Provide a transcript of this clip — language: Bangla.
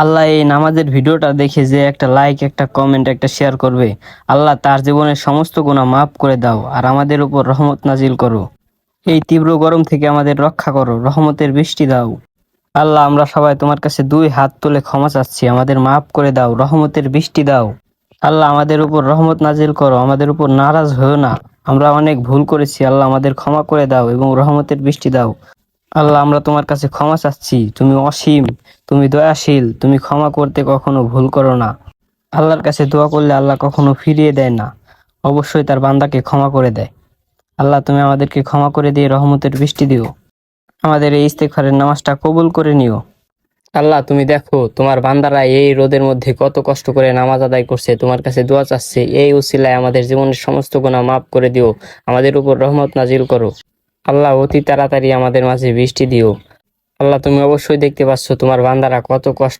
আল্লাহ এই নামাজের ভিডিওটা দেখে যে একটা লাইক, একটা কমেন্ট, একটা শেয়ার করবে, আল্লাহ তার জীবনের সমস্ত গুনাহ মাফ করে দাও আর আমাদের উপর রহমত নাজিল করো। এই তীব্র গরম থেকে আমাদের রক্ষা করো, রহমতের বৃষ্টি দাও। আল্লাহ, আমরা সবাই তোমার কাছে দুই হাত তুলে ক্ষমা চাচ্ছি, আমাদের মাফ করে দাও, রহমতের বৃষ্টি দাও। আল্লাহ, আমাদের উপর রহমত নাজিল করো, আমাদের উপর নারাজ হয়েও না। আমরা অনেক ভুল করেছি, আল্লাহ আমাদের ক্ষমা করে দাও এবং রহমতের বৃষ্টি দাও। আল্লাহ, আমরা তোমার কাছে ক্ষমা চাচ্ছি, তুমি অসীম, তুমি দয়াশীল, তুমি ক্ষমা করতে কখনো ভুল করো না। আল্লাহর কাছে দোয়া করলে আল্লাহ কখনো ফিরিয়ে দেয় না, অবশ্যই তার বান্দাকে ক্ষমা করে দেয়। আল্লাহ, তুমি আমাদেরকে ক্ষমা করে দিয়ে রহমতের বৃষ্টি দিও। আমাদের এই ইস্তেগফারের নামাজটা কবুল করে নিও। আল্লাহ, তুমি দেখো তোমার বান্দারা এই রোদের মধ্যে কত কষ্ট করে নামাজ আদায় করছে, তোমার কাছে দোয়া চাচ্ছে। এই উসিলায় আমাদের জীবনের সমস্ত গুনাহ মাফ করে দিও, আমাদের উপর রহমত নাজিল করো। আল্লাহ, অতি তাড়াতাড়ি আমাদের মাঝে বৃষ্টি দিও। আল্লাহ, তুমি অবশ্যই দেখতে পাচ্ছ তোমার বান্দারা কত কষ্ট